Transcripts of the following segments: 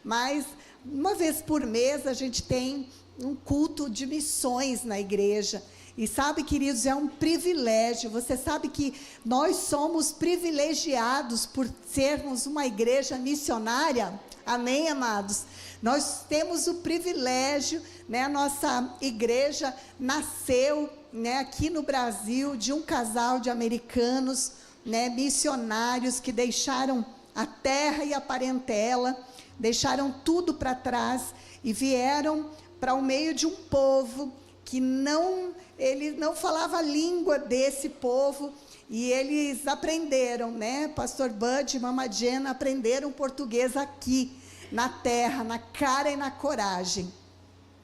mas uma vez por mês a gente tem um culto de missões na igreja. E sabe, queridos, é um privilégio. Você sabe que nós somos privilegiados por sermos uma igreja missionária? Amém, amados? Nós temos o privilégio, né? A nossa igreja nasceu, né, aqui no Brasil, de um casal de americanos, né, missionários que deixaram a terra e a parentela, deixaram tudo para trás e vieram para o meio de um povo que ele não falava a língua desse povo, e eles aprenderam, né? Pastor Bud e Mama Jenna aprenderam português aqui, na terra, na cara e na coragem.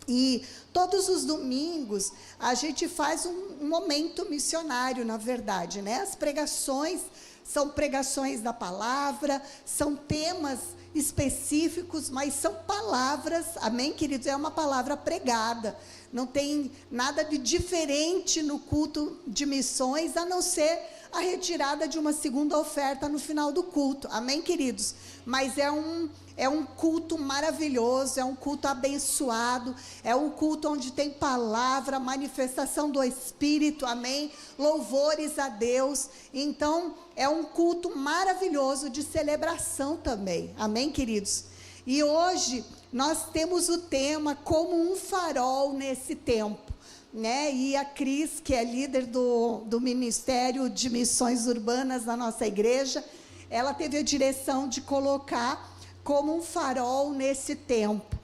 E todos os domingos a gente faz um momento missionário, na verdade, né? As pregações são pregações da palavra, são temas específicos, mas são palavras, amém, queridos? É uma palavra pregada. Não tem nada de diferente no culto de missões, a não ser a retirada de uma segunda oferta no final do culto, amém, queridos? Mas é um culto maravilhoso, é um culto abençoado, é um culto onde tem palavra, manifestação do Espírito, amém? Louvores a Deus. Então, é um culto maravilhoso de celebração também, amém, queridos? E hoje nós temos o tema como um farol nesse tempo, né? E a Cris, que é líder do Ministério de Missões Urbanas da nossa igreja, ela teve a direção de colocar como um farol nesse tempo.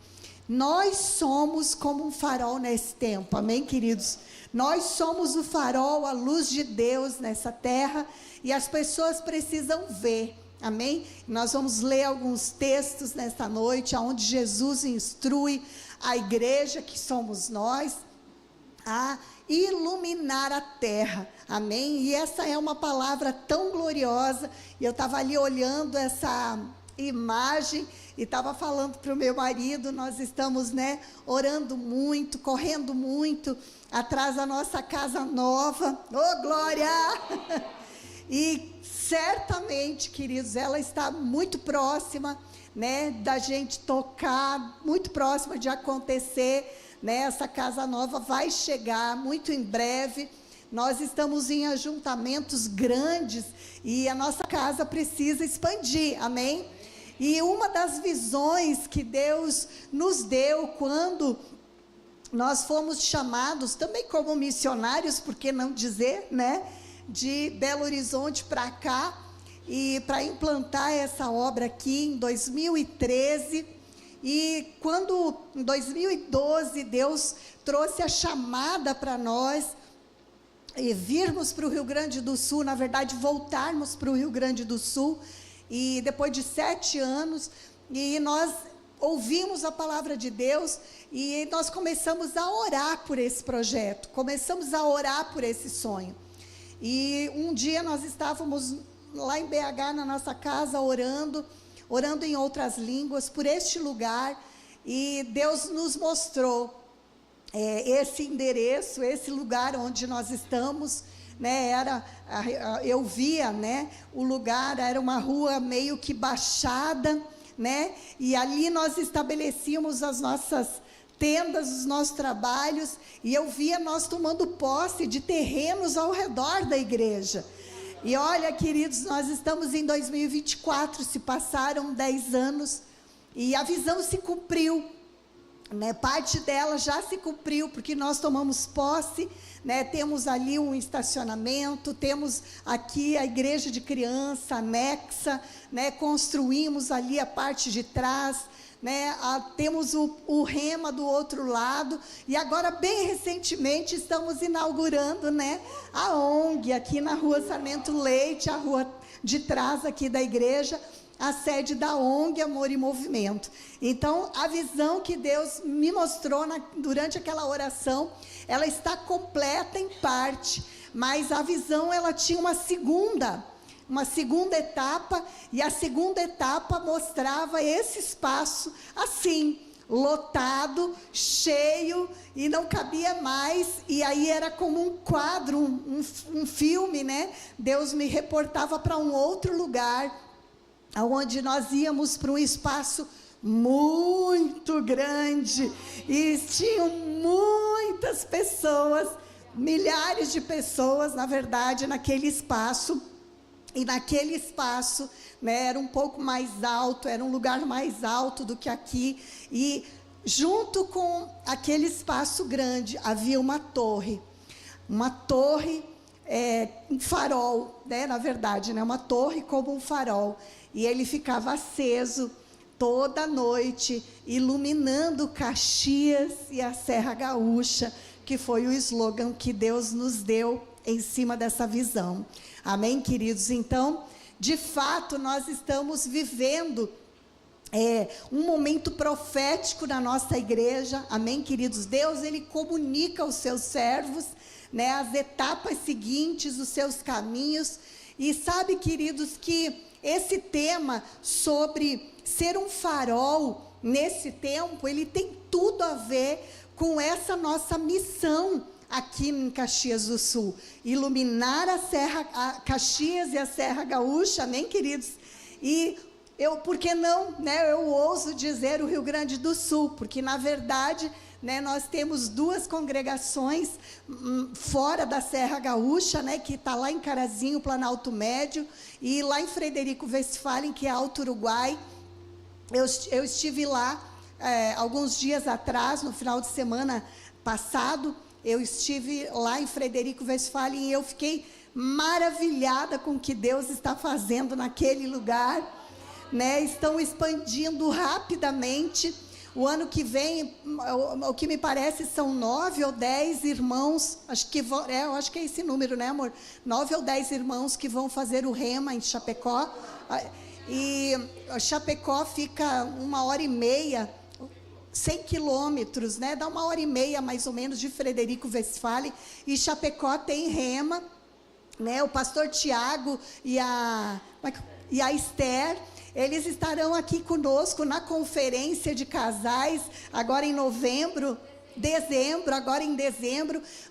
Nós somos como um farol nesse tempo, amém, queridos? Nós somos o farol, a luz de Deus nessa terra, e as pessoas precisam ver, amém? Nós vamos ler alguns textos nesta noite, onde Jesus instrui a igreja, que somos nós, a iluminar a terra, amém? E essa é uma palavra tão gloriosa, e eu estava ali olhando essa imagem, e estava falando para o meu marido, nós estamos, né, orando muito, correndo muito, atrás da nossa casa nova, oh glória! E certamente, queridos, ela está muito próxima, né, da gente tocar, muito próxima de acontecer, né? Essa casa nova vai chegar muito em breve. Nós estamos em ajuntamentos grandes e a nossa casa precisa expandir, amém? E uma das visões que Deus nos deu quando nós fomos chamados, também como missionários, por que não dizer, né? De Belo Horizonte para cá, e para implantar essa obra aqui em 2013, e quando em 2012 Deus trouxe a chamada para nós, e virmos para o Rio Grande do Sul, na verdade voltarmos para o Rio Grande do Sul, e depois de 7 anos, e nós ouvimos a palavra de Deus, e nós começamos a orar por esse projeto, começamos a orar por esse sonho. E um dia nós estávamos lá em BH, na nossa casa, orando em outras línguas, por este lugar, e Deus nos mostrou esse endereço, esse lugar onde nós estamos, né? Eu via, né, o lugar, era uma rua meio que baixada, né? E ali nós estabelecíamos as nossas tendas, os nossos trabalhos, e eu via nós tomando posse de terrenos ao redor da igreja. E olha, queridos, nós estamos em 2024, se passaram 10 anos, e a visão se cumpriu, né? Parte dela já se cumpriu, porque nós tomamos posse, né? Temos ali um estacionamento, temos aqui a igreja de criança anexa, né? Construímos ali a parte de trás, né? Temos o Rema do outro lado, e agora bem recentemente estamos inaugurando, né, a ONG aqui na rua Sarmento Leite, a rua de trás aqui da igreja, a sede da ONG Amor e Movimento. Então a visão que Deus me mostrou durante aquela oração, ela está completa em parte, mas a visão ela tinha uma segunda etapa, e a segunda etapa mostrava esse espaço assim, lotado, cheio, e não cabia mais, e aí era como um quadro, um filme, né? Deus me reportava para um outro lugar, onde nós íamos para um espaço muito grande, e tinham muitas pessoas, milhares de pessoas, na verdade, naquele espaço. E naquele espaço, né, era um pouco mais alto, era um lugar mais alto do que aqui, e junto com aquele espaço grande, havia uma torre, um farol, né, na verdade, né, uma torre como um farol, e ele ficava aceso toda noite, iluminando Caxias e a Serra Gaúcha, que foi o slogan que Deus nos deu em cima dessa visão. Amém, queridos? Então, de fato, nós estamos vivendo um momento profético na nossa igreja. Amém, queridos? Deus, Ele comunica aos seus servos, né, as etapas seguintes, os seus caminhos. E sabe, queridos, que esse tema sobre ser um farol nesse tempo, ele tem tudo a ver com essa nossa missão aqui em Caxias do Sul, iluminar a Caxias e a Serra Gaúcha, amém, queridos? E por que não, né, eu ouso dizer o Rio Grande do Sul, porque na verdade, né, nós temos duas congregações fora da Serra Gaúcha, né, que está lá em Carazinho, Planalto Médio, e lá em Frederico Westphalen, que é Alto Uruguai. Eu estive lá alguns dias atrás, no final de semana passado. Eu estive lá em Frederico Westphalen e eu fiquei maravilhada com o que Deus está fazendo naquele lugar, né? Estão expandindo rapidamente. O ano que vem, o que me parece, são 9 ou 10 irmãos, eu acho que é esse número, né, amor? 9 ou 10 irmãos que vão fazer o Rema em Chapecó. E Chapecó fica 1h30, 100 quilômetros, né? Dá 1h30 mais ou menos de Frederico Westphalen, e Chapecó tem Rema, né? O pastor Tiago e a Esther, eles estarão aqui conosco na conferência de casais, agora em dezembro,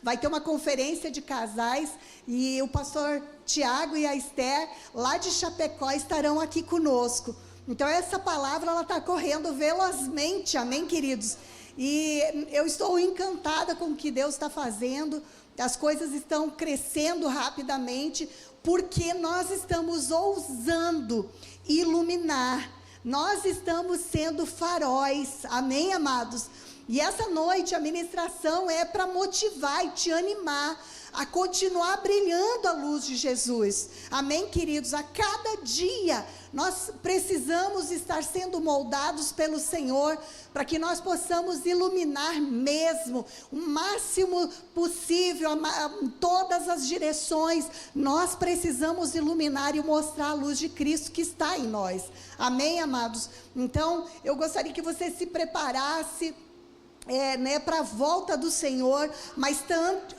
vai ter uma conferência de casais, e o pastor Tiago e a Esther, lá de Chapecó, estarão aqui conosco. Então, essa palavra, ela está correndo velozmente, amém, queridos? E eu estou encantada com o que Deus está fazendo, as coisas estão crescendo rapidamente, porque nós estamos ousando iluminar, nós estamos sendo faróis, amém, amados? E essa noite a ministração é para motivar e te animar a continuar brilhando a luz de Jesus, amém, queridos? A cada dia nós precisamos estar sendo moldados pelo Senhor, para que nós possamos iluminar mesmo, o máximo possível, todas as direções. Nós precisamos iluminar e mostrar a luz de Cristo que está em nós, amém, amados? Então, eu gostaria que você se preparasse, né, para a volta do Senhor, mas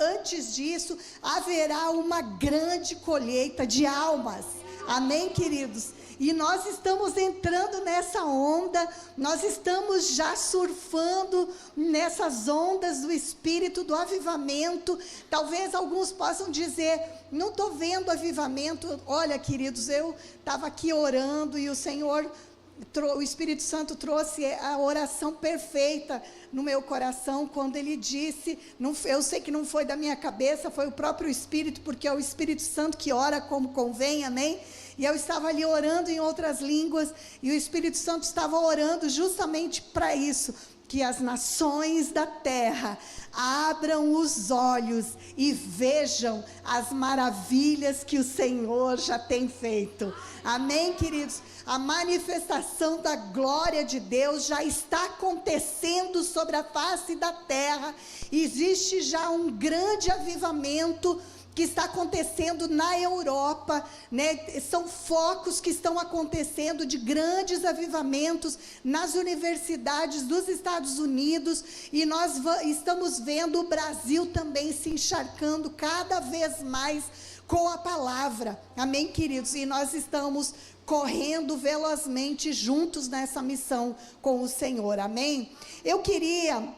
antes disso, haverá uma grande colheita de almas, amém, queridos? E nós estamos entrando nessa onda, nós estamos já surfando nessas ondas do Espírito, do avivamento. Talvez alguns possam dizer, não estou vendo avivamento. Olha, queridos, eu estava aqui orando e o Espírito Santo trouxe a oração perfeita no meu coração, quando Ele disse, eu sei que não foi da minha cabeça, foi o próprio Espírito, porque é o Espírito Santo que ora como convém, amém? E eu estava ali orando em outras línguas, e o Espírito Santo estava orando justamente para isso, que as nações da terra abram os olhos e vejam as maravilhas que o Senhor já tem feito, amém, queridos? A manifestação da glória de Deus já está acontecendo sobre a face da terra. Existe já um grande avivamento que está acontecendo na Europa, né? São focos que estão acontecendo de grandes avivamentos nas universidades dos Estados Unidos, e nós estamos vendo o Brasil também se encharcando cada vez mais com a palavra, amém, queridos? E nós estamos correndo velozmente juntos nessa missão com o Senhor, amém? Eu queria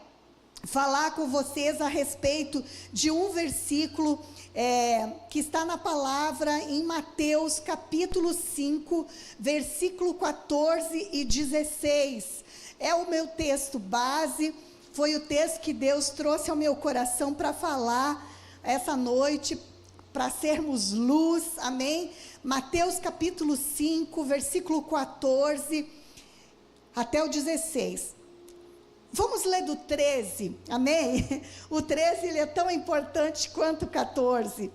falar com vocês a respeito de um versículo que está na palavra em Mateus capítulo 5, versículo 14 e 16, é o meu texto base, foi o texto que Deus trouxe ao meu coração para falar essa noite, para sermos luz, amém? Mateus capítulo 5, versículo 14 até o 16. Vamos ler do 13, amém? O 13 ele é tão importante quanto o 14.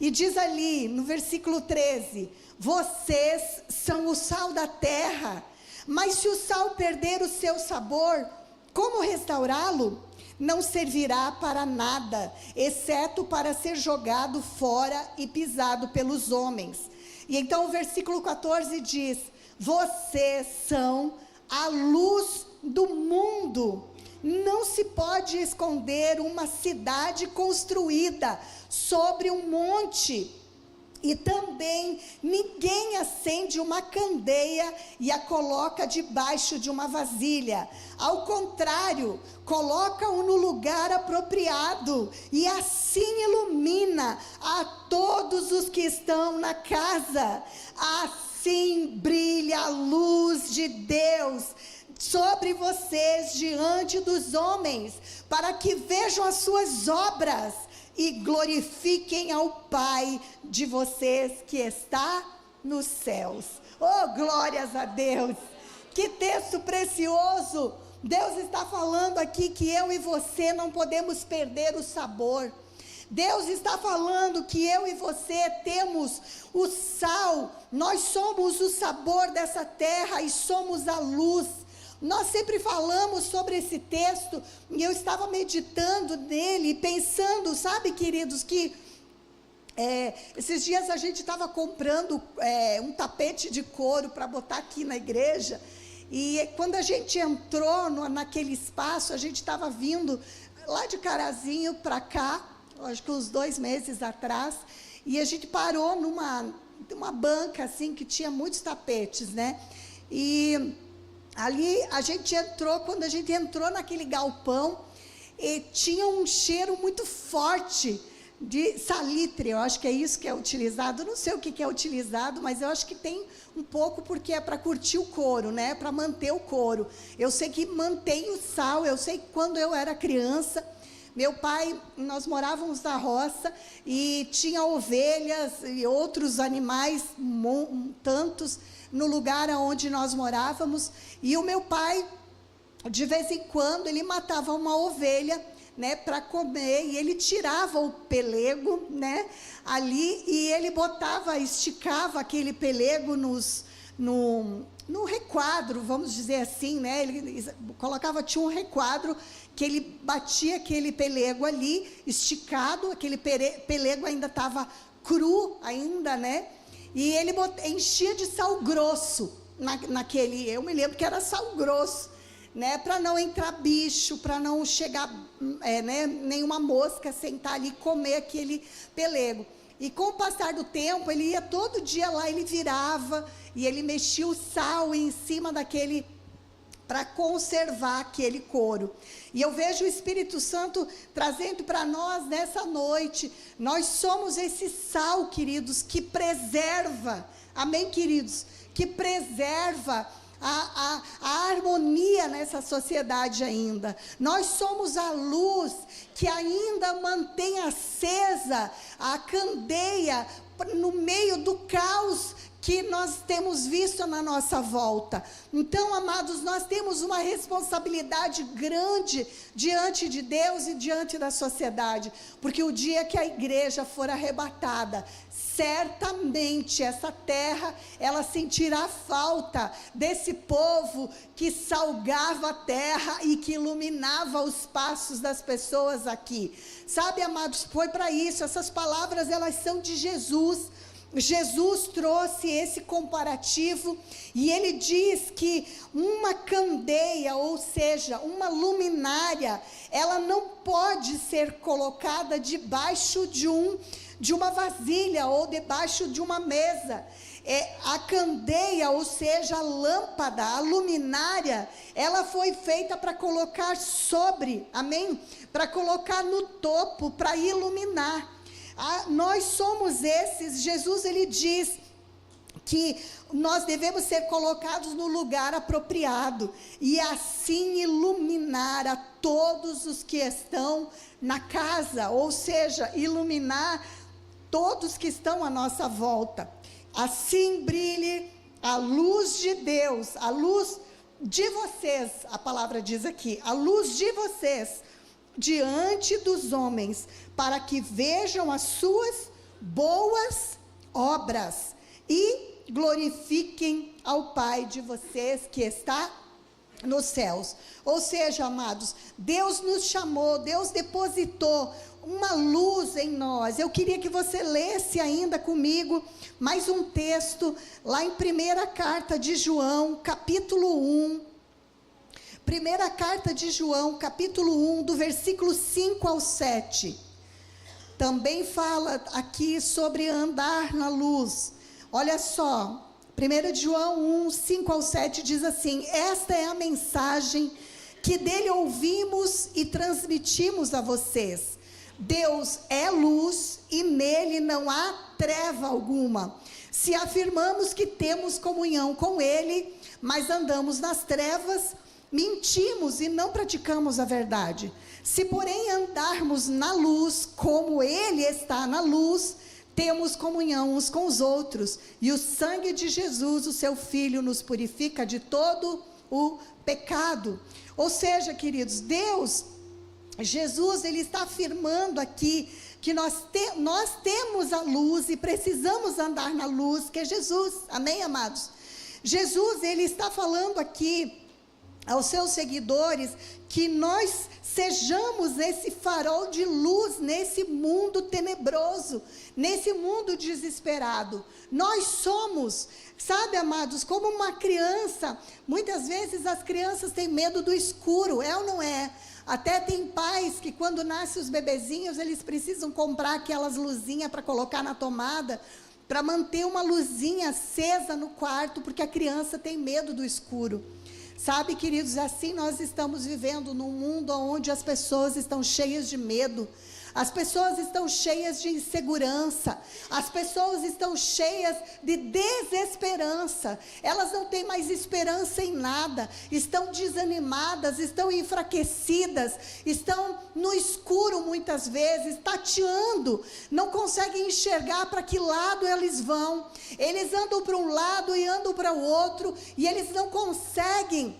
E diz ali no versículo 13: vocês são o sal da terra, mas se o sal perder o seu sabor, como restaurá-lo? Não servirá para nada, exceto para ser jogado fora e pisado pelos homens. E então o versículo 14 diz: vocês são a luz do mundo. Não se pode esconder uma cidade construída sobre um monte. E também ninguém acende uma candeia e a coloca debaixo de uma vasilha. Ao contrário, coloca-o no lugar apropriado e assim ilumina a todos os que estão na casa. Assim brilha a luz de Deus sobre vocês diante dos homens, para que vejam as suas obras e glorifiquem ao Pai de vocês que está nos céus. Oh, glórias a Deus! Que texto precioso! Deus está falando aqui que eu e você não podemos perder o sabor. Deus está falando que eu e você temos o sal, nós somos o sabor dessa terra e somos a luz. Nós sempre falamos sobre esse texto, e eu estava meditando nele, pensando, sabe, queridos, que esses dias a gente estava comprando um tapete de couro para botar aqui na igreja, e quando a gente entrou naquele espaço, a gente estava vindo lá de Carazinho para cá, acho que uns 2 meses atrás, e a gente parou numa banca assim, que tinha muitos tapetes, né, e ali a gente entrou, quando a gente entrou naquele galpão, e tinha um cheiro muito forte de salitre, eu acho que é isso que é utilizado, não sei o que é utilizado, mas eu acho que tem um pouco, porque é para curtir o couro, né, para manter o couro. Eu sei que mantém o sal, eu sei que quando eu era criança, meu pai, nós morávamos na roça, e tinha ovelhas e outros animais, tantos, no lugar onde nós morávamos, e o meu pai, de vez em quando, ele matava uma ovelha, né, para comer, e ele tirava o pelego, né, ali, e ele esticava aquele pelego no requadro, vamos dizer assim, né, ele tinha um requadro, que ele batia aquele pelego ali, esticado, aquele pelego ainda estava cru, ainda, né, e ele enchia de sal grosso, eu me lembro que era sal grosso, né, para não entrar bicho, para não chegar né, nenhuma mosca sentar ali e comer aquele pelego. E com o passar do tempo, ele ia todo dia lá, ele virava, e ele mexia o sal em cima daquele, para conservar aquele couro. E eu vejo o Espírito Santo trazendo para nós nessa noite, nós somos esse sal, queridos, que preserva, amém, queridos? Que preserva a harmonia nessa sociedade ainda. Nós somos a luz que ainda mantém acesa a candeia no meio do caos que nós temos visto na nossa volta. Então, amados, nós temos uma responsabilidade grande diante de Deus e diante da sociedade, porque o dia que a igreja for arrebatada, certamente essa terra, ela sentirá falta desse povo que salgava a terra e que iluminava os passos das pessoas aqui. Sabe, amados, foi para isso, essas palavras, elas são de Jesus. Jesus trouxe esse comparativo, e ele diz que uma candeia, ou seja, uma luminária, ela não pode ser colocada debaixo de uma vasilha ou debaixo de uma mesa. A candeia, ou seja, a lâmpada, a luminária, ela foi feita para colocar sobre, amém? Para colocar no topo, para iluminar. Nós somos esses. Jesus, ele diz que nós devemos ser colocados no lugar apropriado e assim iluminar a todos os que estão na casa, ou seja, iluminar todos que estão à nossa volta. Assim brilhe a luz de Deus, a luz de vocês, a palavra diz aqui, a luz de vocês diante dos homens, para que vejam as suas boas obras e glorifiquem ao Pai de vocês que está nos céus. Ou seja, amados, Deus nos chamou, Deus depositou uma luz em nós. Eu queria que você lesse ainda comigo mais um texto, lá em 1ª carta de João, capítulo 1. 1ª carta de João, capítulo 1, do versículo 5 ao 7. Também fala aqui sobre andar na luz. Olha só, 1 João 1, 5 ao 7 diz assim: esta é a mensagem que dele ouvimos e transmitimos a vocês. Deus é luz e nele não há treva alguma. Se afirmamos que temos comunhão com ele, mas andamos nas trevas, mentimos e não praticamos a verdade. Se porém andarmos na luz, como ele está na luz, temos comunhão uns com os outros, e o sangue de Jesus, o seu Filho, nos purifica de todo o pecado. Ou seja, queridos, Jesus, ele está afirmando aqui que nós temos a luz e precisamos andar na luz, que é Jesus. Amém, amados? Jesus, ele está falando aqui aos seus seguidores que nós sejamos esse farol de luz nesse mundo tenebroso, nesse mundo desesperado. Nós somos, sabe, amados, como uma criança. Muitas vezes as crianças têm medo do escuro, é ou não é? Até tem pais que quando nascem os bebezinhos, eles precisam comprar aquelas luzinhas para colocar na tomada, para manter uma luzinha acesa no quarto, porque a criança tem medo do escuro. Sabe, queridos, assim nós estamos vivendo num mundo onde as pessoas estão cheias de medo, as pessoas estão cheias de insegurança, as pessoas estão cheias de desesperança, elas não têm mais esperança em nada, estão desanimadas, estão enfraquecidas, estão no escuro muitas vezes, tateando, não conseguem enxergar para que lado eles vão, eles andam para um lado e andam para o outro, e eles não conseguem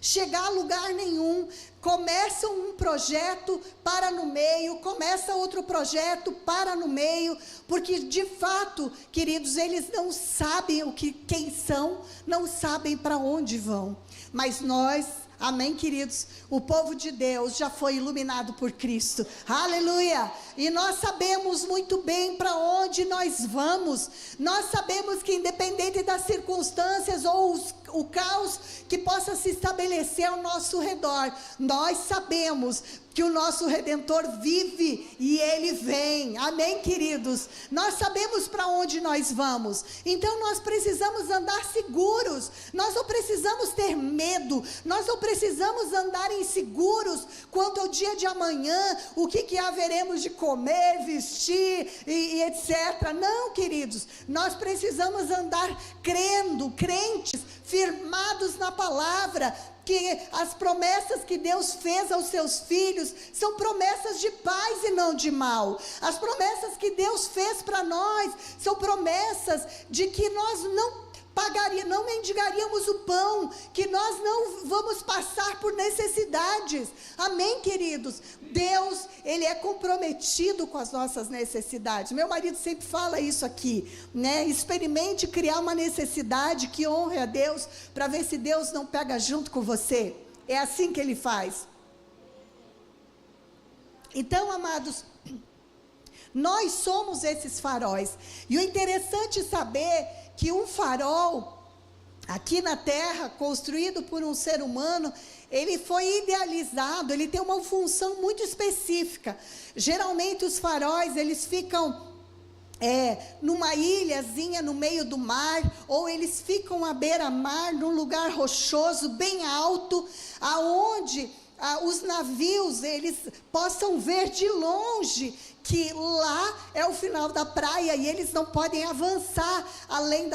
chegar a lugar nenhum. Começam um projeto, para no meio, começa outro projeto, para no meio, porque de fato, queridos, eles não sabem quem são, não sabem para onde vão. Mas nós, amém, queridos, o povo de Deus já foi iluminado por Cristo, aleluia, e nós sabemos muito bem para onde nós vamos. Nós sabemos que independente das circunstâncias ou o caos que possa se estabelecer ao nosso redor, nós sabemos que o nosso Redentor vive e Ele vem, amém, queridos? Nós sabemos para onde nós vamos, então nós precisamos andar seguros, nós não precisamos ter medo, nós não precisamos andar inseguros quanto ao dia de amanhã, o que haveremos de comer, vestir e etc. Não, queridos, nós precisamos andar crentes, firmados na palavra, que as promessas que Deus fez aos seus filhos são promessas de paz e não de mal. As promessas que Deus fez para nós são promessas de que nós não mendigaríamos o pão, que nós não vamos passar por necessidades. Amém, queridos? Deus, Ele é comprometido com as nossas necessidades. Meu marido sempre fala isso aqui, né? Experimente criar uma necessidade que honre a Deus, para ver se Deus não pega junto com você. É assim que Ele faz. Então, amados, nós somos esses faróis. E o interessante é saber que um farol, aqui na terra, construído por um ser humano, ele foi idealizado, ele tem uma função muito específica. Geralmente os faróis, eles ficam numa ilhazinha no meio do mar, ou eles ficam à beira-mar, num lugar rochoso, bem alto, aonde os navios, eles possam ver de longe que lá é o final da praia e eles não podem avançar além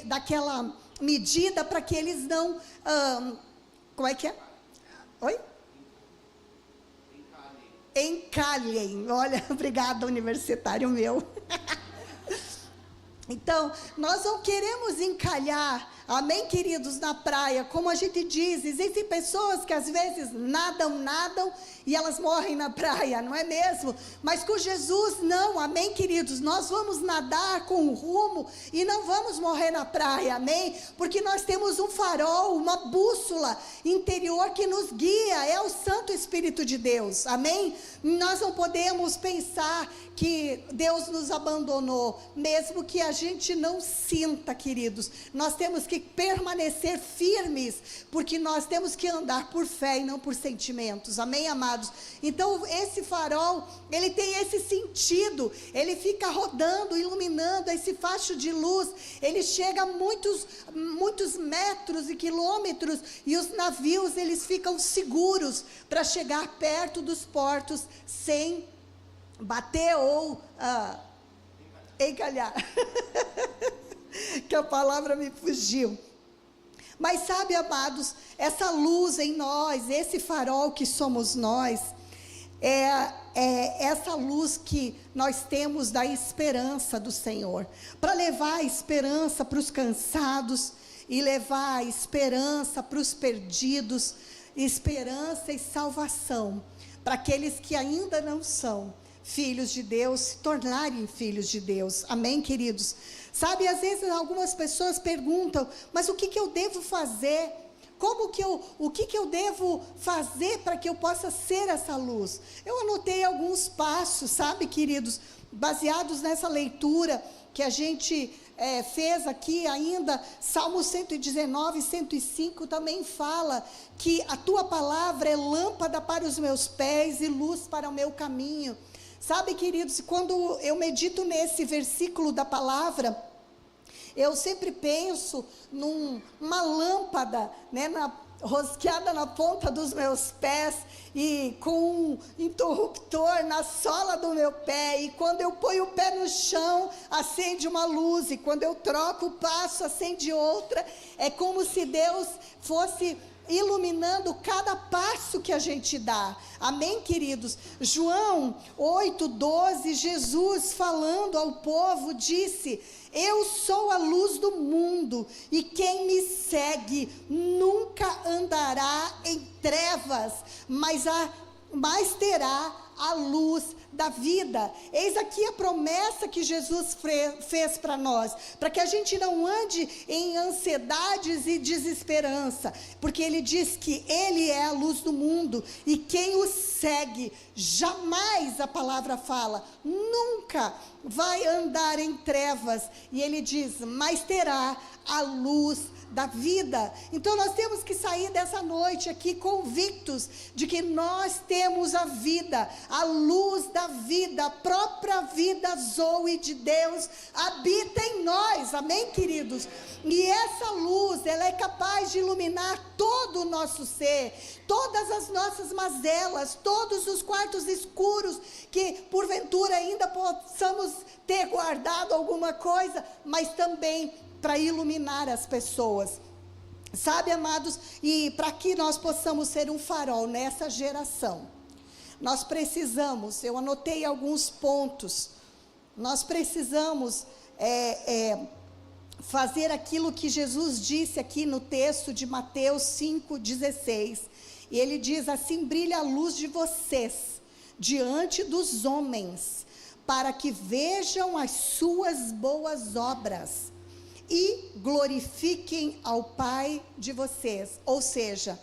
daquela medida para que eles não, como é que é? Oi? Encalhem. Olha, obrigada, universitário meu. Então, nós não queremos encalhar, amém, queridos, na praia. Como a gente diz, existem pessoas que às vezes nadam e elas morrem na praia, não é mesmo? Mas com Jesus não, amém, queridos? Nós vamos nadar com rumo e não vamos morrer na praia, amém? Porque nós temos um farol, uma bússola interior que nos guia, é o Santo Espírito de Deus, amém? Nós não podemos pensar que Deus nos abandonou, mesmo que a gente não sinta, queridos. Nós temos que permanecer firmes, porque nós temos que andar por fé e não por sentimentos, amém, amados? Então, esse farol, ele tem esse sentido, ele fica rodando, iluminando, esse facho de luz, ele chega a muitos metros e quilômetros, e os navios, eles ficam seguros para chegar perto dos portos, sem bater ou encalhar. Que a palavra me fugiu. Mas sabe, amados, essa luz em nós, esse farol que somos nós, é essa luz que nós temos da esperança do Senhor, para levar a esperança para os cansados, e levar a esperança para os perdidos, esperança e salvação, para aqueles que ainda não são filhos de Deus, se tornarem filhos de Deus, amém, queridos? Sabe, às vezes algumas pessoas perguntam, mas o que eu devo fazer? O que eu devo fazer para que eu possa ser essa luz? Eu anotei alguns passos, sabe, queridos, baseados nessa leitura que a gente fez aqui ainda. Salmo 119, 105 também fala que a tua palavra é lâmpada para os meus pés e luz para o meu caminho. Sabe, queridos, quando eu medito nesse versículo da palavra, eu sempre penso numa lâmpada, né, rosqueada na ponta dos meus pés, e com um interruptor na sola do meu pé, e quando eu ponho o pé no chão, acende uma luz, e quando eu troco o passo, acende outra. É como se Deus fosse iluminando cada passo que a gente dá, amém, queridos? João 8:12, Jesus falando ao povo disse: eu sou a luz do mundo, e quem me segue nunca andará em trevas, mas terá a luz da vida. Eis aqui a promessa que Jesus fez para nós, para que a gente não ande em ansiedades e desesperança, porque Ele diz que Ele é a luz do mundo, e quem o segue, jamais, a palavra fala, nunca vai andar em trevas, e Ele diz, mas terá a luz da vida. Então nós temos que sair dessa noite aqui convictos de que nós temos a vida, a luz da vida, a própria vida Zoe de Deus habita em nós, amém, queridos? E essa luz, ela é capaz de iluminar todo o nosso ser, todas as nossas mazelas, todos os quartos escuros que porventura ainda possamos ter guardado alguma coisa, mas também para iluminar as pessoas, sabe, amados? E para que nós possamos ser um farol nessa geração, nós precisamos, eu anotei alguns pontos, nós precisamos fazer aquilo que Jesus disse aqui no texto de Mateus 5,16, e Ele diz assim: brilha a luz de vocês diante dos homens, para que vejam as suas boas obras e glorifiquem ao Pai de vocês. Ou seja,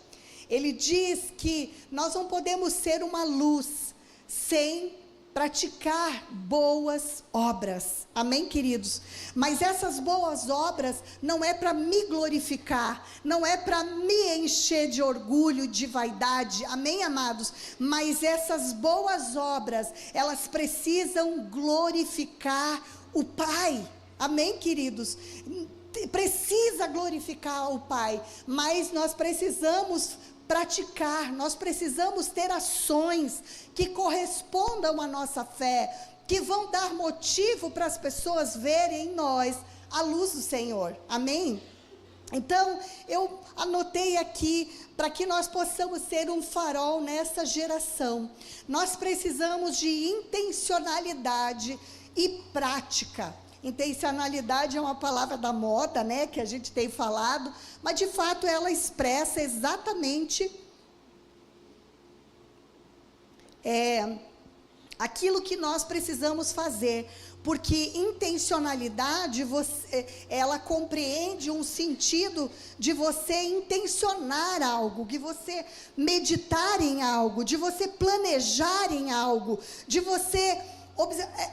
Ele diz que nós não podemos ser uma luz sem praticar boas obras, amém, queridos? Mas essas boas obras não é para me glorificar, não é para me encher de orgulho, de vaidade, amém, amados? Mas essas boas obras, elas precisam glorificar o Pai, amém, queridos? Precisa glorificar o Pai, mas nós precisamos praticar, nós precisamos ter ações que correspondam à nossa fé, que vão dar motivo para as pessoas verem em nós a luz do Senhor, amém? Então, eu anotei aqui, para que nós possamos ser um farol nessa geração, nós precisamos de intencionalidade e prática. Intencionalidade é uma palavra da moda, né, que a gente tem falado, mas de fato ela expressa exatamente aquilo que nós precisamos fazer, porque intencionalidade, ela compreende um sentido de você intencionar algo, de você meditar em algo, de você planejar em algo, de você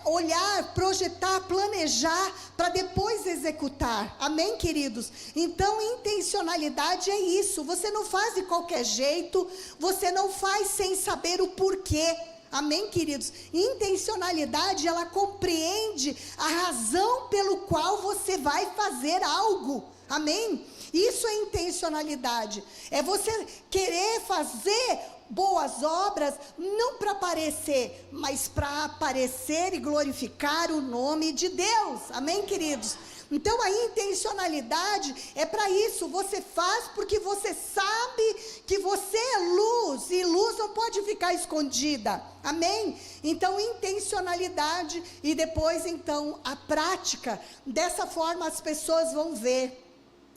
olhar, projetar, planejar, para depois executar, amém, queridos? Então, intencionalidade é isso, você não faz de qualquer jeito, você não faz sem saber o porquê, amém, queridos? Intencionalidade, ela compreende a razão pelo qual você vai fazer algo, amém? Isso é intencionalidade, é você querer fazer boas obras, não para aparecer, mas para aparecer e glorificar o nome de Deus, amém, queridos? Então, a intencionalidade é para isso, você faz porque você sabe que você é luz, e luz não pode ficar escondida, amém? Então, intencionalidade, e depois, então, a prática, dessa forma as pessoas vão ver.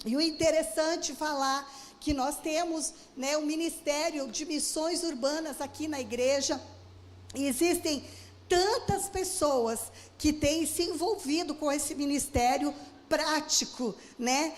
E o interessante falar que nós temos, né, um ministério de missões urbanas aqui na igreja, e existem tantas pessoas que têm se envolvido com esse ministério prático, né,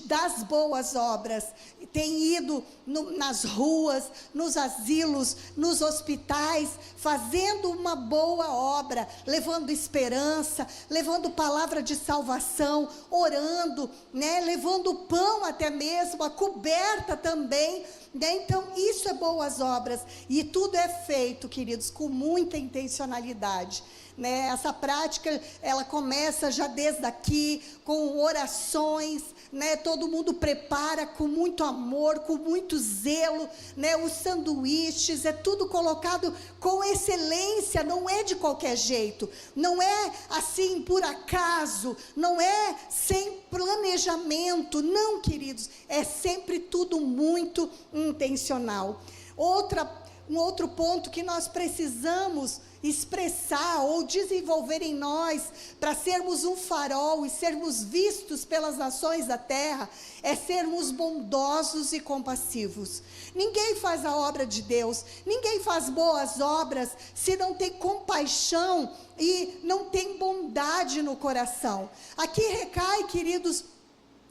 das boas obras, tem ido nas ruas, nos asilos, nos hospitais, fazendo uma boa obra, levando esperança, levando palavra de salvação, orando, né, levando pão até mesmo, a coberta também, né? Então isso é boas obras, e tudo é feito, queridos, com muita intencionalidade, né? Essa prática, ela começa já desde aqui, com orações, né? Todo mundo prepara com muito amor, com muito zelo, né? Os sanduíches, é tudo colocado com excelência, não é de qualquer jeito, não é assim por acaso, não é sem planejamento, não, queridos, é sempre tudo muito intencional. Um outro ponto que nós precisamos expressar ou desenvolver em nós, para sermos um farol e sermos vistos pelas nações da terra, é sermos bondosos e compassivos. Ninguém faz a obra de Deus, ninguém faz boas obras se não tem compaixão e não tem bondade no coração. Aqui recai, queridos,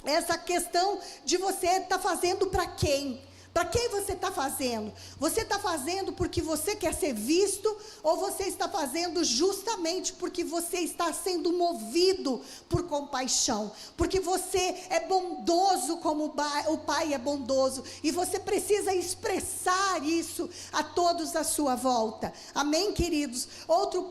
essa questão de você estar fazendo para quem? Para quem você está fazendo? Você está fazendo porque você quer ser visto, ou você está fazendo justamente porque você está sendo movido por compaixão? Porque você é bondoso como o Pai é bondoso, e você precisa expressar isso a todos à sua volta, amém, queridos? Outro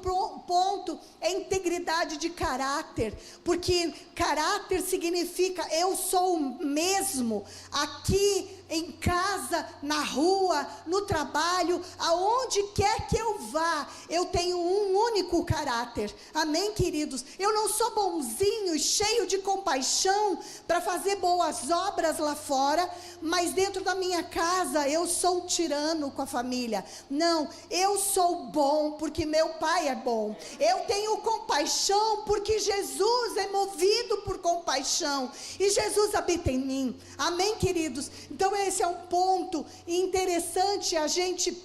ponto é integridade de caráter, porque caráter significa eu sou o mesmo aqui em casa, na rua, no trabalho, aonde quer que eu vá, eu tenho um único caráter, amém, queridos? Eu não sou bonzinho e cheio de compaixão para fazer boas obras lá fora, mas dentro da minha casa eu sou um tirano com a família. Não, eu sou bom porque meu Pai é bom, eu tenho compaixão porque Jesus é movido por compaixão, e Jesus habita em mim, amém, queridos? Então esse é um ponto interessante a gente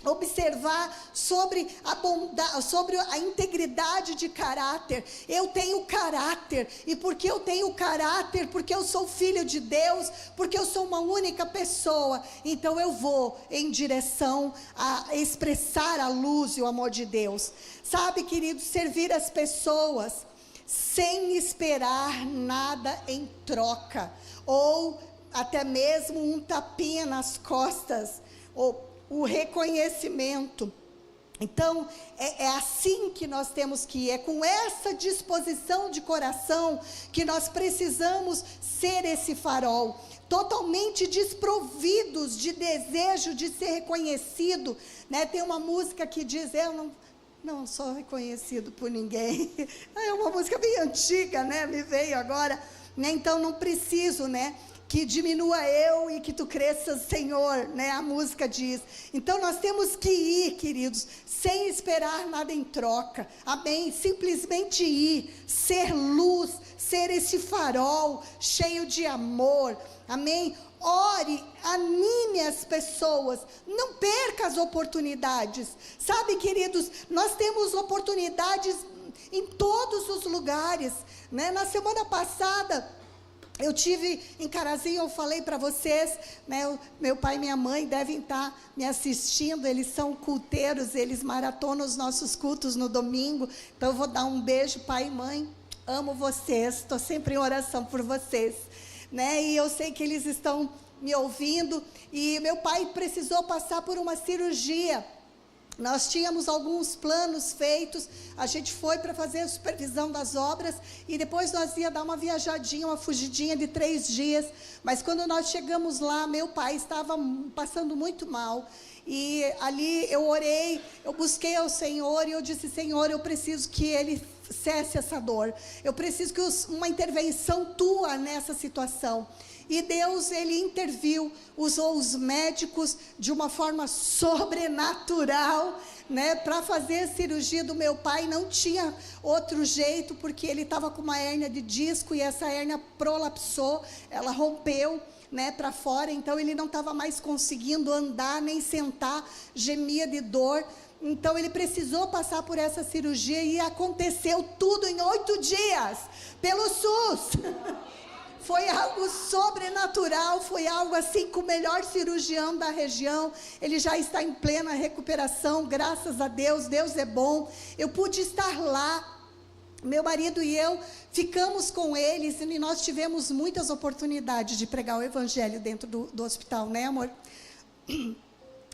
observar sobre a bondade, sobre a integridade de caráter. Eu tenho caráter, e porque eu tenho caráter, porque eu sou filho de Deus, porque eu sou uma única pessoa, então eu vou em direção a expressar a luz e o amor de Deus. Sabe, querido, servir as pessoas sem esperar nada em troca, ou até mesmo um tapinha nas costas, ou o reconhecimento. Então, é assim que nós temos que ir, é com essa disposição de coração que nós precisamos ser esse farol. totalmente desprovidos de desejo de ser reconhecido, né? Tem uma música que diz, eu não sou reconhecido por ninguém. É uma música bem antiga, né? Me veio agora, né? Então não preciso, né, que diminua eu e que tu cresças, Senhor, né? A música diz. Então nós temos que ir, queridos, sem esperar nada em troca, amém? Simplesmente ir, ser luz, ser esse farol cheio de amor, amém? Ore, anime as pessoas, não perca as oportunidades, sabe, queridos, nós temos oportunidades em todos os lugares, né? Na semana passada, eu tive em Carazinho, eu falei para vocês, né, meu pai e minha mãe devem estar me assistindo, eles são culteiros, eles maratonam os nossos cultos no domingo, então eu vou dar um beijo, pai e mãe, amo vocês, estou sempre em oração por vocês, né, e eu sei que eles estão me ouvindo, e meu pai precisou passar por uma cirurgia. Nós tínhamos alguns planos feitos, a gente foi para fazer a supervisão das obras, e depois nós ia dar uma viajadinha, uma fugidinha de 3 dias, mas quando nós chegamos lá, meu pai estava passando muito mal, e ali eu orei, eu busquei ao Senhor, e eu disse, Senhor, eu preciso que Ele cesse essa dor, eu preciso que uma intervenção tua nessa situação. E Deus, Ele interviu, usou os médicos de uma forma sobrenatural, né, para fazer a cirurgia do meu pai. Não tinha outro jeito, porque ele estava com uma hérnia de disco, e essa hérnia prolapsou, ela rompeu, né, para fora, então ele não estava mais conseguindo andar, nem sentar, gemia de dor. Então ele precisou passar por essa cirurgia, e aconteceu tudo em 8 dias, pelo SUS. Foi algo sobrenatural, foi algo assim com o melhor cirurgião da região, ele já está em plena recuperação, graças a Deus, Deus é bom. Eu pude estar lá, meu marido e eu ficamos com eles, e nós tivemos muitas oportunidades de pregar o evangelho dentro do hospital, né, amor?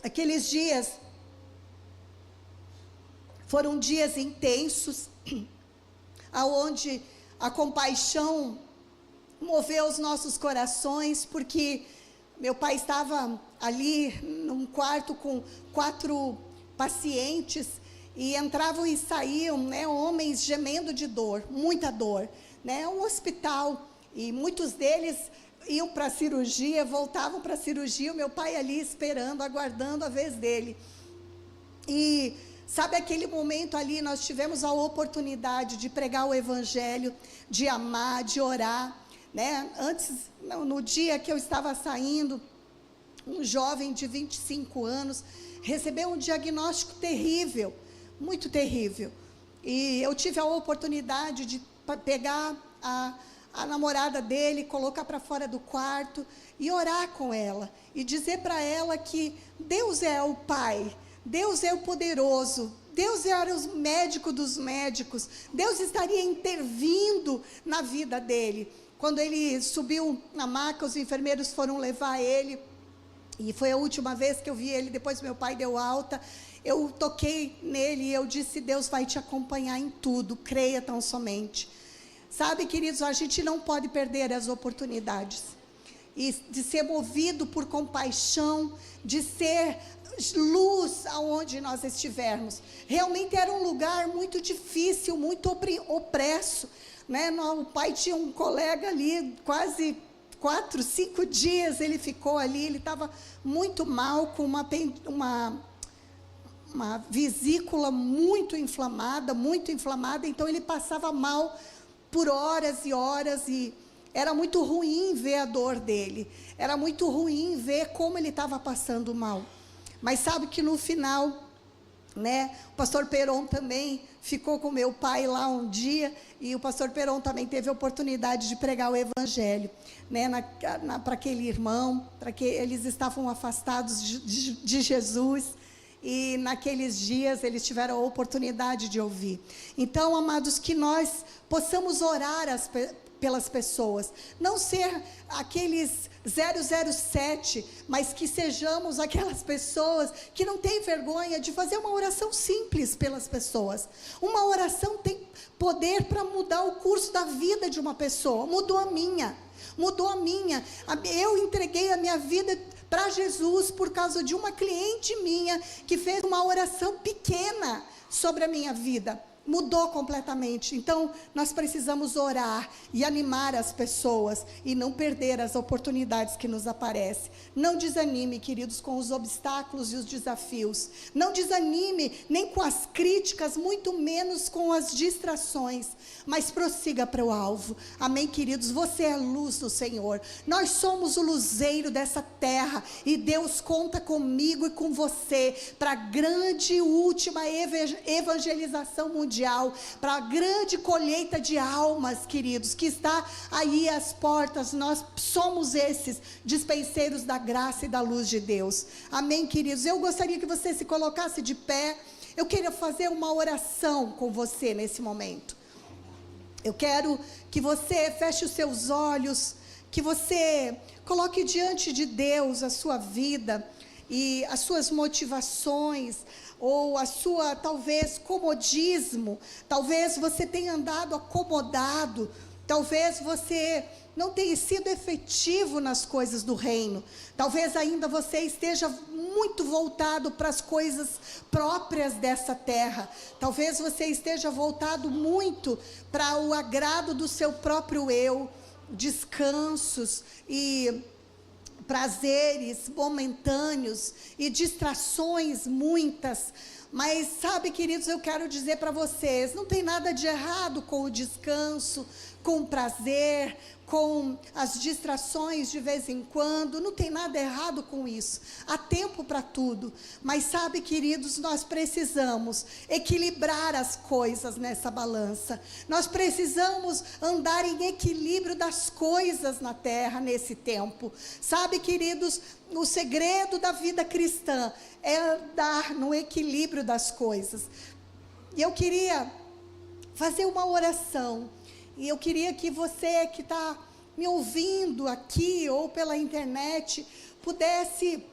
Aqueles dias foram dias intensos, aonde a compaixão moveu os nossos corações, porque meu pai estava ali num quarto com 4 pacientes, e entravam e saíam, né, homens gemendo de dor, muita dor, né, um hospital, e muitos deles iam para a cirurgia, voltavam para a cirurgia, o meu pai ali esperando, aguardando a vez dele. E sabe, aquele momento ali, nós tivemos a oportunidade de pregar o evangelho, de amar, de orar, né? Antes, no dia que eu estava saindo, um jovem de 25 anos recebeu um diagnóstico terrível, muito terrível, e eu tive a oportunidade de pegar a namorada dele, colocar para fora do quarto e orar com ela, e dizer para ela que Deus é o Pai, Deus é o poderoso, Deus era o médico dos médicos, Deus estaria intervindo na vida dele. Quando ele subiu na maca, os enfermeiros foram levar ele, e foi a última vez que eu vi ele, depois meu pai deu alta, eu toquei nele e eu disse, Deus vai te acompanhar em tudo, creia tão somente. Sabe, queridos, a gente não pode perder as oportunidades, e de ser movido por compaixão, de ser luz aonde nós estivermos. Realmente era um lugar muito difícil, muito opresso, né? O pai tinha um colega ali, quase 4, 5 dias ele ficou ali, ele estava muito mal, com uma vesícula muito inflamada, então ele passava mal por horas e horas, e era muito ruim ver a dor dele, era muito ruim ver como ele estava passando mal. Mas sabe que no final, né, o pastor Peron também ficou com meu pai lá um dia, e o pastor Peron também teve a oportunidade de pregar o evangelho, né, para aquele irmão, para que eles estavam afastados de Jesus, e naqueles dias eles tiveram a oportunidade de ouvir. Então, amados, que nós possamos orar pelas pessoas, não ser aqueles 007, mas que sejamos aquelas pessoas que não têm vergonha de fazer uma oração simples pelas pessoas. Uma oração tem poder para mudar o curso da vida de uma pessoa. Mudou a minha, mudou a minha. Eu entreguei a minha vida para Jesus por causa de uma cliente minha que fez uma oração pequena sobre a minha vida. Mudou completamente. Então, nós precisamos orar e animar as pessoas e não perder as oportunidades que nos aparecem. Não desanime, queridos, com os obstáculos e os desafios. Não desanime nem com as críticas, muito menos com as distrações. Mas prossiga para o alvo. Amém, queridos? Você é a luz do Senhor. Nós somos o luzeiro dessa terra e Deus conta comigo e com você para a grande e última evangelização mundial, para a grande colheita de almas, queridos, que está aí às portas. Nós somos esses dispenseiros da graça e da luz de Deus. Amém, queridos? Eu gostaria que você se colocasse de pé. Eu queria fazer uma oração com você nesse momento. Eu quero que você feche os seus olhos, que você coloque diante de Deus a sua vida e as suas motivações, ou a sua, talvez, comodismo. Talvez você tenha andado acomodado, talvez você não tenha sido efetivo nas coisas do reino, talvez ainda você esteja muito voltado para as coisas próprias dessa terra, talvez você esteja voltado muito para o agrado do seu próprio eu, descansos e prazeres momentâneos e distrações muitas. Mas sabe, queridos, eu quero dizer para vocês, não tem nada de errado com o descanso, com o prazer, com as distrações de vez em quando, não tem nada errado com isso, há tempo para tudo. Mas sabe, queridos, nós precisamos equilibrar as coisas nessa balança, nós precisamos andar em equilíbrio das coisas na terra nesse tempo. Sabe, queridos, o segredo da vida cristã é andar no equilíbrio das coisas. E eu queria fazer uma oração, e eu queria que você que está me ouvindo aqui ou pela internet pudesse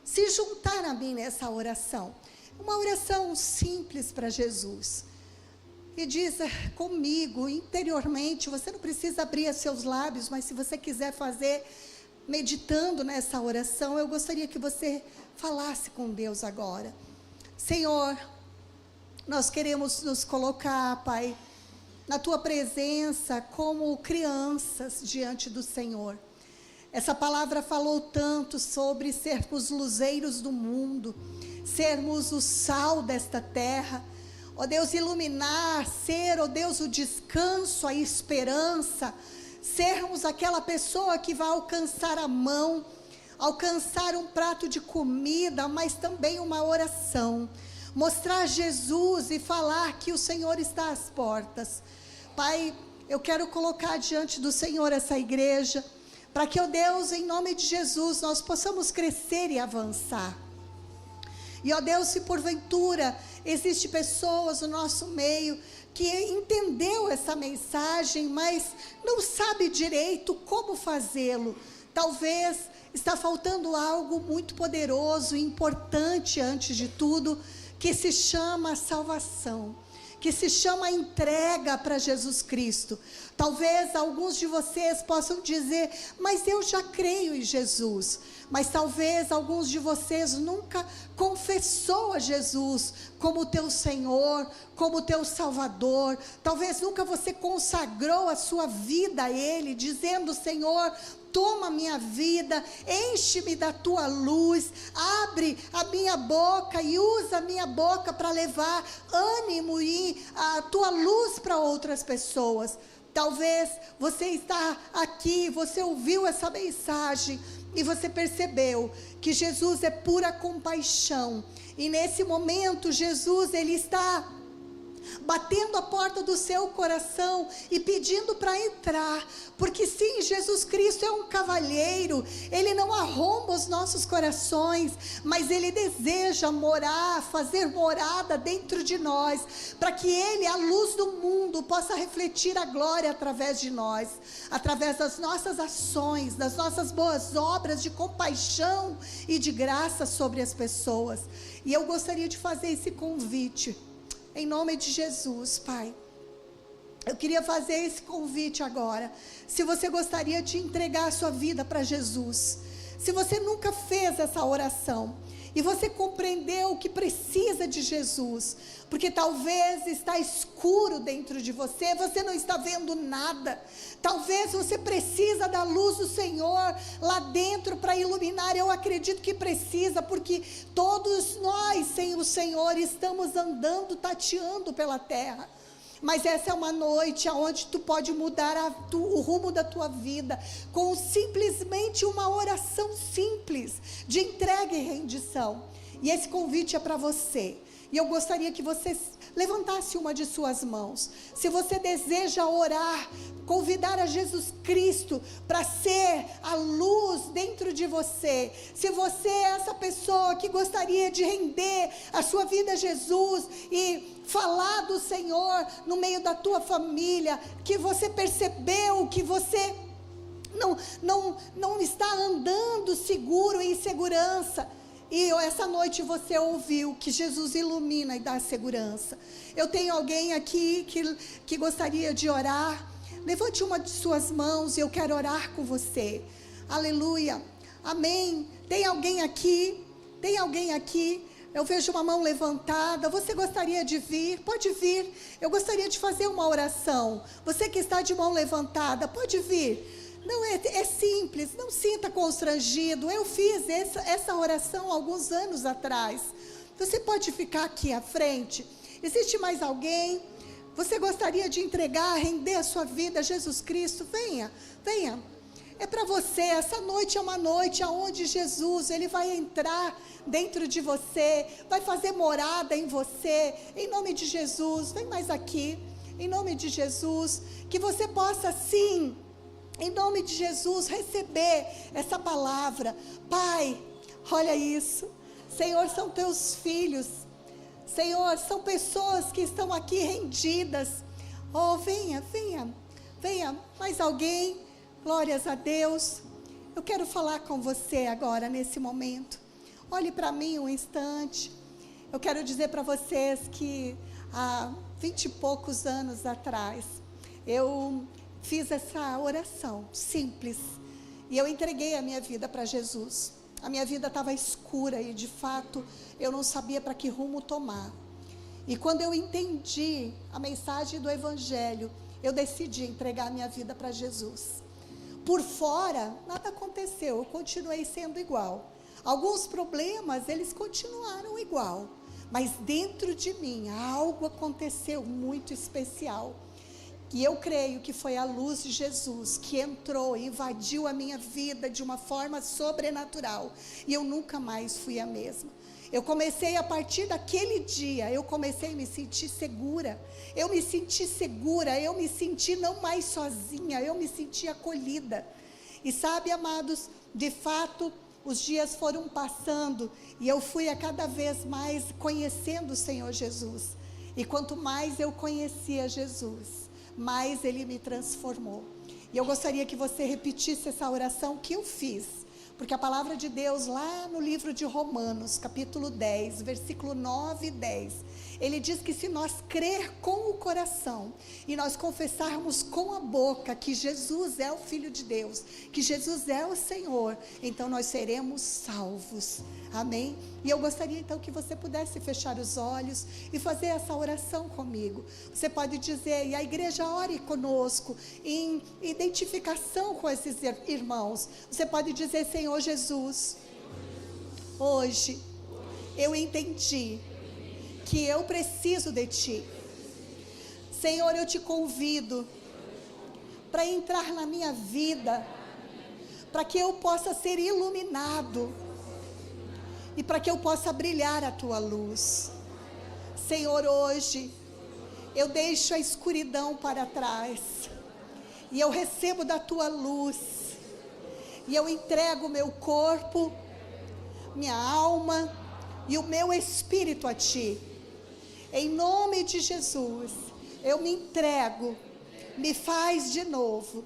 se juntar a mim nessa oração. Uma oração simples para Jesus. E diz comigo interiormente, você não precisa abrir seus lábios, mas se você quiser fazer meditando nessa oração, eu gostaria que você falasse com Deus agora. Senhor, nós queremos nos colocar, Pai, na Tua presença como crianças diante do Senhor. Essa palavra falou tanto sobre sermos luzeiros do mundo, sermos o sal desta terra. Ó Deus, iluminar, ser, ó Deus, o descanso, a esperança, sermos aquela pessoa que vai alcançar a mão, alcançar um prato de comida, mas também uma oração, mostrar Jesus e falar que o Senhor está às portas. Pai, eu quero colocar diante do Senhor essa igreja, para que, ó Deus, em nome de Jesus, nós possamos crescer e avançar. E, ó Deus, se porventura existe pessoas no nosso meio que entendeu essa mensagem, mas não sabe direito como fazê-lo, talvez está faltando algo muito poderoso e importante antes de tudo, que se chama salvação, que se chama entrega para Jesus Cristo. Talvez alguns de vocês possam dizer, mas eu já creio em Jesus. Mas talvez alguns de vocês nunca confessou a Jesus como teu Senhor, como teu Salvador. Talvez nunca você consagrou a sua vida a Ele, dizendo, Senhor, toma minha vida, enche-me da tua luz, abre a minha boca e usa a minha boca para levar ânimo e a tua luz para outras pessoas. Talvez você está aqui, você ouviu essa mensagem e você percebeu que Jesus é pura compaixão. E nesse momento Jesus, Ele está batendo a porta do seu coração e pedindo para entrar, porque sim, Jesus Cristo é um cavalheiro, Ele não arromba os nossos corações, mas Ele deseja morar, fazer morada dentro de nós, para que Ele, a luz do mundo, possa refletir a glória através de nós, através das nossas ações, das nossas boas obras de compaixão e de graça sobre as pessoas. E eu gostaria de fazer esse convite, em nome de Jesus, Pai. Eu queria fazer esse convite agora. Se você gostaria de entregar a sua vida para Jesus, se você nunca fez essa oração, e você compreendeu que precisa de Jesus, porque talvez está escuro dentro de você, você não está vendo nada, talvez você precisa da luz do Senhor lá dentro para iluminar. Eu acredito que precisa, porque todos nós sem o Senhor estamos andando, tateando pela terra. Mas essa é uma noite onde tu pode mudar o rumo da tua vida, com simplesmente uma oração simples, de entrega e rendição. E esse convite é para você. E eu gostaria que você levantasse uma de suas mãos. Se você deseja orar, convidar a Jesus Cristo para ser a luz dentro de você. Se você é essa pessoa que gostaria de render a sua vida a Jesus e falar do Senhor no meio da tua família, que você percebeu que você não está andando seguro, em segurança, e essa noite você ouviu que Jesus ilumina e dá segurança. Eu tenho alguém aqui que gostaria de orar. Levante uma de suas mãos e eu quero orar com você. Aleluia, amém. Tem alguém aqui? Tem alguém aqui? Eu vejo uma mão levantada. Você gostaria de vir? Pode vir. Eu gostaria de fazer uma oração. Você que está de mão levantada, pode vir. Não, é simples, não sinta constrangido. Eu fiz essa oração alguns anos atrás. Você pode ficar aqui à frente. Existe mais alguém? Você gostaria de entregar, render a sua vida a Jesus Cristo? Venha, venha. É para você. Essa noite é uma noite onde Jesus, Ele vai entrar dentro de você, vai fazer morada em você, em nome de Jesus. Vem mais aqui, em nome de Jesus, que você possa sim, em nome de Jesus, receber essa palavra. Pai, olha isso, Senhor, são teus filhos, Senhor, são pessoas que estão aqui rendidas. Oh, venha, venha, venha, mais alguém? Glórias a Deus. Eu quero falar com você agora, nesse momento. Olhe para mim um instante. Eu quero dizer para vocês que há 20 e poucos anos atrás, eu fiz essa oração simples, e eu entreguei a minha vida para Jesus. A minha vida estava escura e de fato eu não sabia para que rumo tomar. E quando eu entendi a mensagem do Evangelho, eu decidi entregar a minha vida para Jesus. Por fora, nada aconteceu, eu continuei sendo igual. Alguns problemas, eles continuaram igual. Mas dentro de mim, algo aconteceu muito especial. E eu creio que foi a luz de Jesus que entrou e invadiu a minha vida de uma forma sobrenatural. E eu nunca mais fui a mesma. Eu comecei, a partir daquele dia, eu comecei a me sentir segura. Eu me senti segura, eu me senti não mais sozinha, eu me senti acolhida. E sabe, amados, de fato, os dias foram passando e eu fui a cada vez mais conhecendo o Senhor Jesus. E quanto mais eu conhecia Jesus, mais Ele me transformou. E eu gostaria que você repetisse essa oração que eu fiz. Porque a palavra de Deus, lá no livro de Romanos, capítulo 10, versículo 9 e 10, ele diz que se nós crer com o coração e nós confessarmos com a boca que Jesus é o Filho de Deus, que Jesus é o Senhor, então nós seremos salvos. Amém? E eu gostaria então que você pudesse fechar os olhos e fazer essa oração comigo. Você pode dizer, e a igreja ore conosco, em identificação com esses irmãos. Você pode dizer, Senhor Jesus, hoje eu entendi que eu preciso de Ti. Senhor, eu te convido para entrar na minha vida, para que eu possa ser iluminado e para que eu possa brilhar a Tua luz. Senhor, hoje eu deixo a escuridão para trás e eu recebo da Tua luz, e eu entrego o meu corpo, minha alma e o meu espírito a Ti. Em nome de Jesus, eu me entrego, me faz de novo,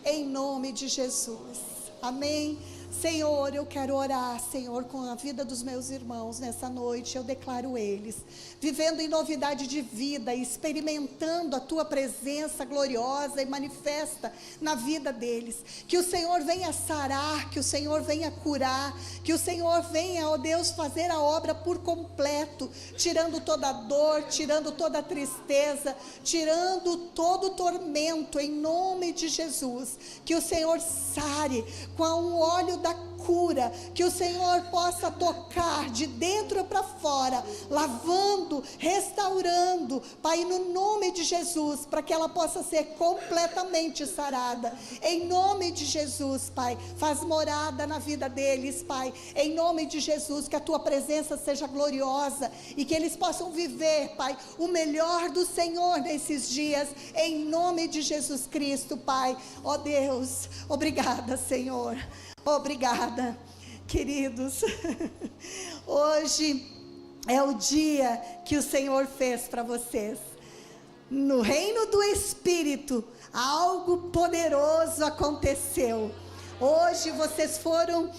em nome de Jesus. Amém. Senhor, eu quero orar, Senhor, com a vida dos meus irmãos nessa noite. Eu declaro eles vivendo em novidade de vida, experimentando a tua presença gloriosa e manifesta na vida deles. Que o Senhor venha sarar, que o Senhor venha curar, que o Senhor venha, ó Deus, fazer a obra por completo, tirando toda a dor, tirando toda a tristeza, tirando todo o tormento, em nome de Jesus. Que o Senhor sare com um óleo da cura, que o Senhor possa tocar de dentro para fora, lavando, restaurando, Pai, no nome de Jesus, para que ela possa ser completamente sarada, em nome de Jesus, Pai. Faz morada na vida deles, Pai, em nome de Jesus, que a tua presença seja gloriosa e que eles possam viver, Pai, o melhor do Senhor nesses dias, em nome de Jesus Cristo, Pai. Ó Deus, obrigada, Senhor. Obrigada, queridos. Hoje é o dia que o Senhor fez para vocês. No reino do Espírito, algo poderoso aconteceu. Hoje vocês foram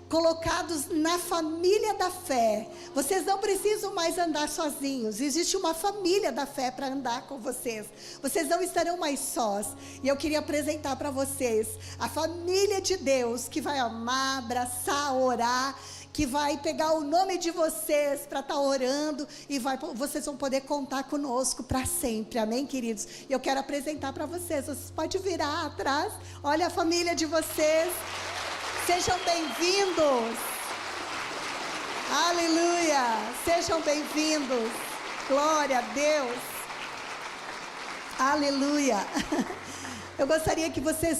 colocados na família da fé. Vocês não precisam mais andar sozinhos. Existe uma família da fé para andar com vocês. Vocês não estarão mais sós. E eu queria apresentar para vocês a família de Deus, que vai amar, abraçar, orar, que vai pegar o nome de vocês para estar orando, e vocês vão poder contar conosco para sempre, amém, queridos? E eu quero apresentar para vocês. Vocês podem virar atrás. Olha a família de vocês. Sejam bem-vindos. Aleluia. Sejam bem-vindos. Glória a Deus. Aleluia. Eu gostaria que vocês